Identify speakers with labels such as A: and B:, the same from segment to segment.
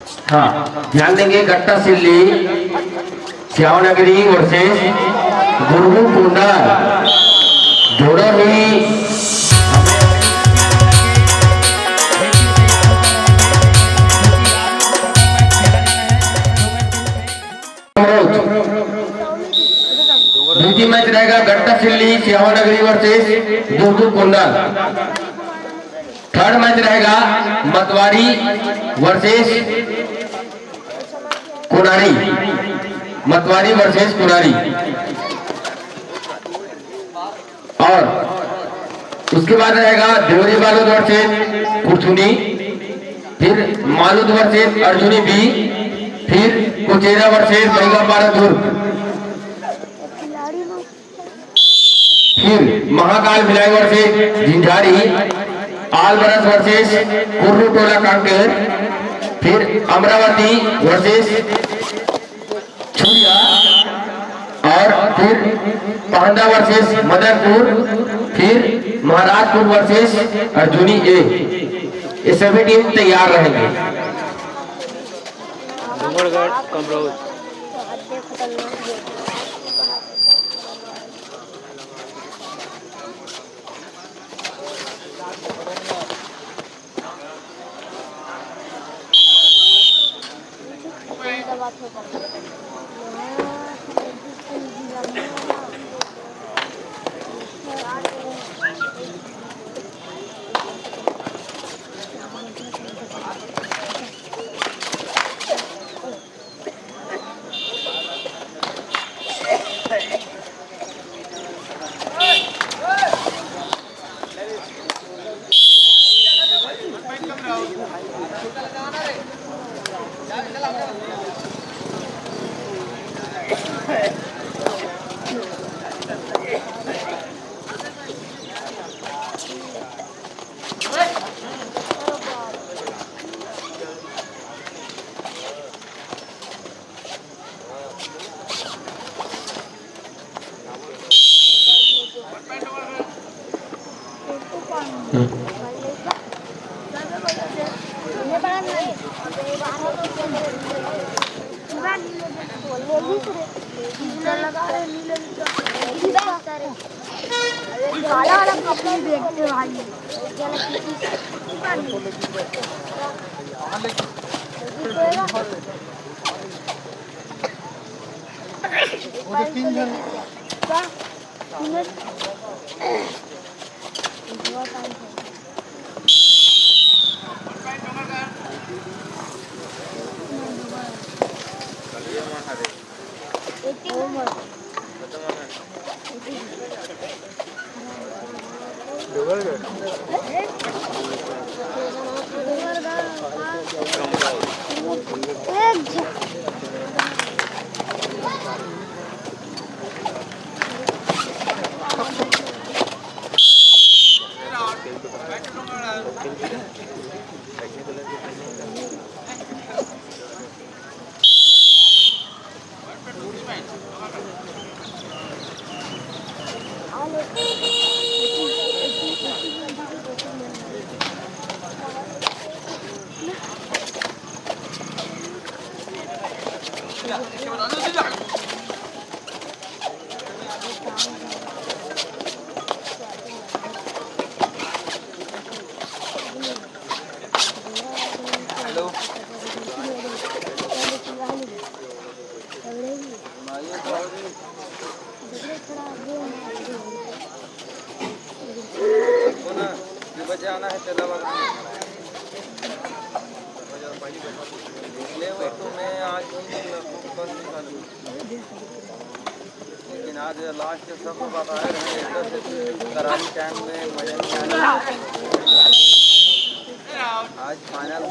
A: हाँ, ध्यान देंगे। गट्टा सिल्ली श्यावनगरी वर्सेस गुरगु कोंडा जोड़ा ही दूसरी मैच रहेगा गट्टा सिल्ली श्यावनगरी वर्सेस गुरगु कोंडा। थर्ड मैच रहेगा मतवारी वर्सेस कुनारी, मतवारी वर्सेस कुनारी। और उसके बाद रहेगा देवरी बालूद वर्सेस कुर्सुनी, फिर मालूद वर्सेस अर्जुनी बी, फिर कुचेरा वर्सेस महिगापारा दुर्ग, फिर महाकाल भिलाई वर्सेस झिंझारी, आलबरस वर्सेस कुर्रू टोला कांकेर, फिर अमरावती वर्सेस छुरिया, और फिर पांडा वर्सेस मदनपुर, फिर महाराजपुर वर्सेस अर्जुनी ए। ये सभी टीम तैयार रहेंगे।
B: जाना है तेला तो मैं आज लेकिन आज लास्ट सब बताए करारी टाइम में मजा नहीं आया। आज फाइनल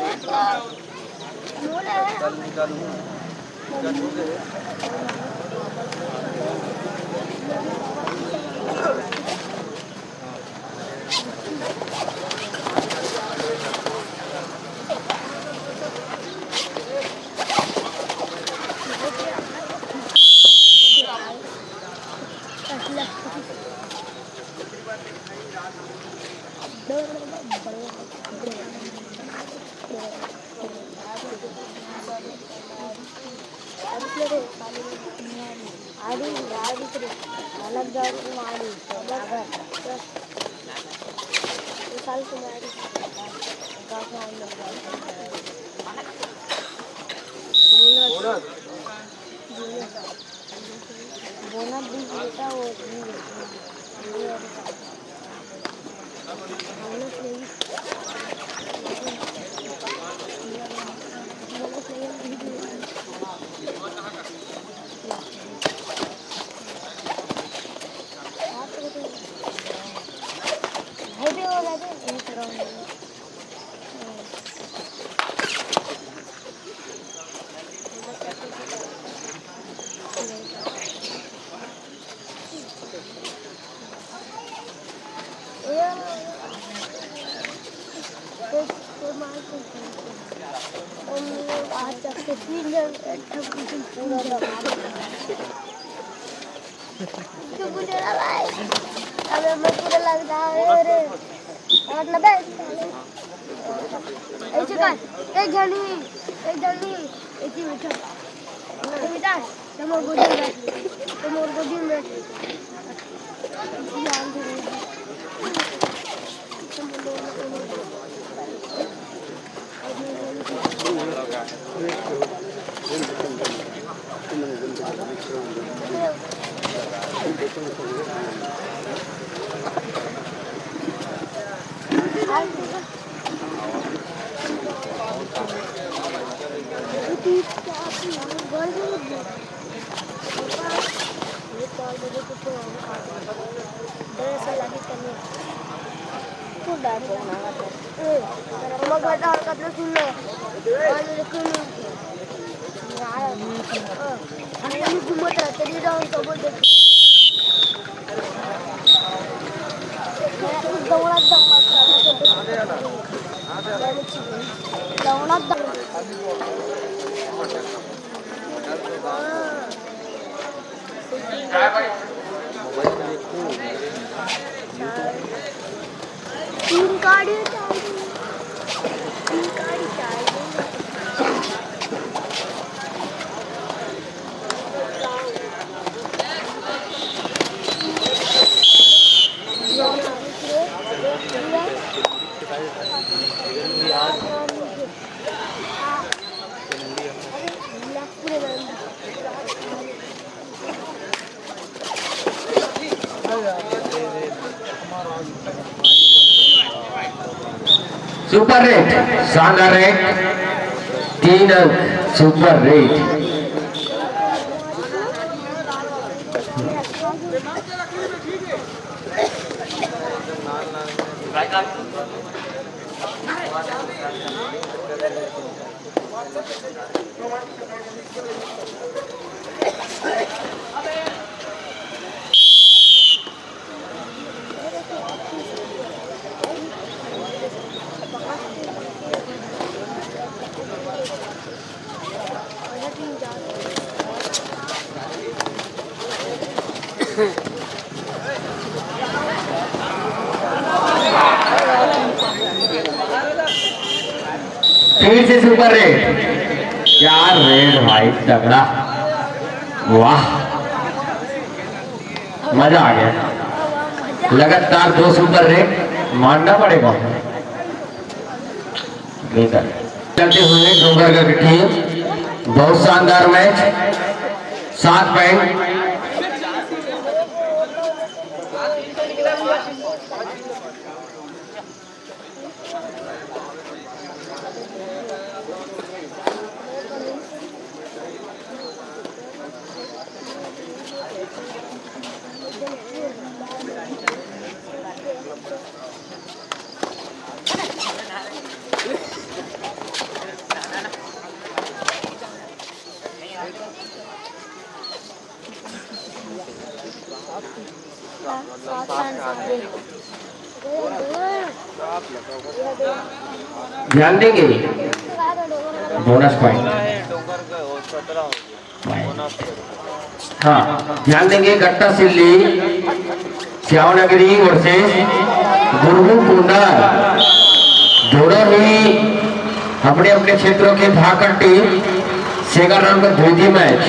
B: कल निकालूँ
C: बड़े
A: सुपर रेट, शानदार रेट, 3 अंक सुपर रेट। फिर से सुपर रेट, क्या रेट भाई तगड़ा, वाह मजा आ गया। लगातार 2 सुपर रेट मानना पड़ेगा। चलते हुए डोंगरगढ़ की टीम बहुत शानदार मैच, 7 पॉइंट। ध्यान देंगे बोनस पॉइंट। हाँ ध्यान देंगे, गट्टा सिल्ली श्यावनगरी वर्सेस गुरु कुंडल, दोनों ही अपने अपने क्षेत्रों के भाकर टीम सेकंड राउंड का द्वितीय मैच।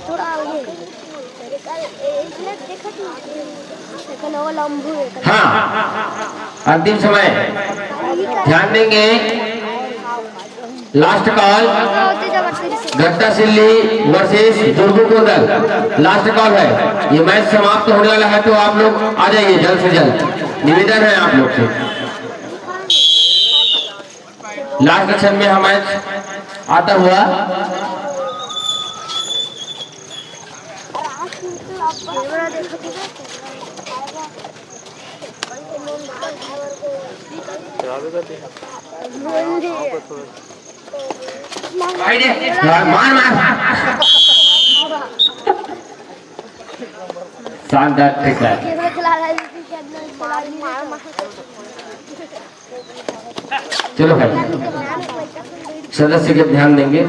C: थोड़ा आगे
A: हाँ, अंतिम समय ध्यान देंगे। लास्ट कॉल गट्टा सिल्ली वर्सेस दुर्गु कोंदल, लास्ट कॉल है। ये मैच समाप्त होने वाला है, तो आप लोग आ जाइए जल्द से जल्द, निवेदन है आप लोग से। लास्ट क्षण में हम मैच आता हुआ मार मार शानदार ट्रिक है। चलो भाई, सदस्य के ध्यान देंगे,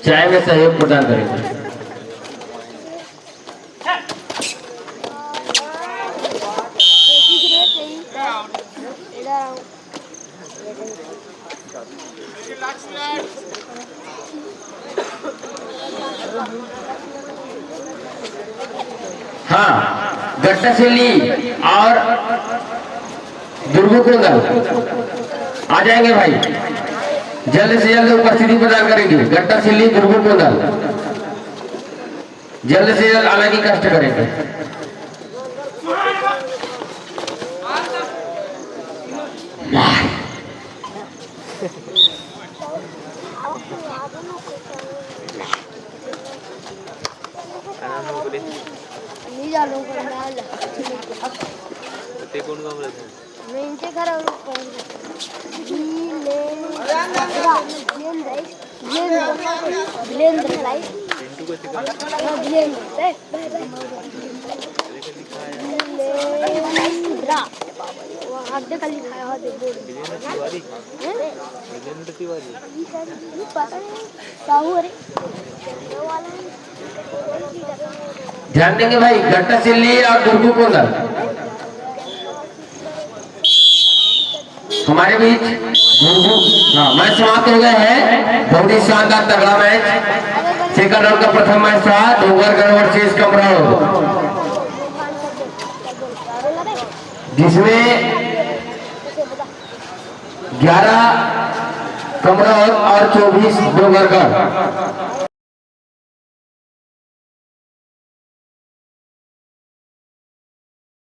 A: चाय में सहयोग प्रदान करेंगे। हाँ, गट्टा सिल्ली और दुर्गु कोंदल आ जाएंगे भाई, जल्द से जल्द उपस्थिति प्रदान करेंगे। गट्टा सिल्ली दुर्गु कोंदल जल्द से जल्द आने की कष्ट करेंगे। ध्यान देंगे भाई, गट्टा सिल्ली और दुर्गु कोंदल हमारे बीच। मैच समाप्त हो गया है, बहुत ही शानदार तगड़ा मैच। सेकंड राउंड का प्रथम मैच था डोंगरगढ़ वर्सेस कमराव, जिसमें 11 कमराव और 24 डोंगरगढ़